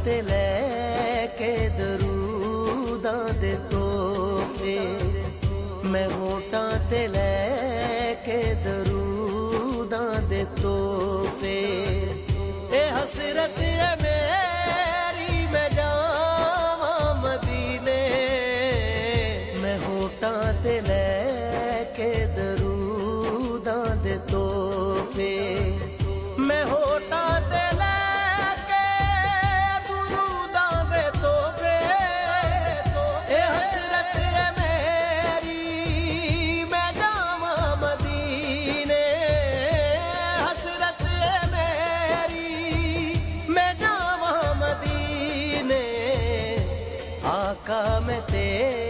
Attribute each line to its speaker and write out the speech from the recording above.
Speaker 1: ते लैके दरूदां दे तोहफे, मैं होठां ते लैके दरूदां दे तोहफे। ए हसरत है मेरी मैं जावां मदीने, मैं होठां ते लैके दरूदां दे तोहफे, मैं होठां ते लैके दरूदां दे तोहफे। ए हसरत है मेरी मैं जावां मदीने, हसरत है मेरी मैं जावां मदीने। आका मैं तेरे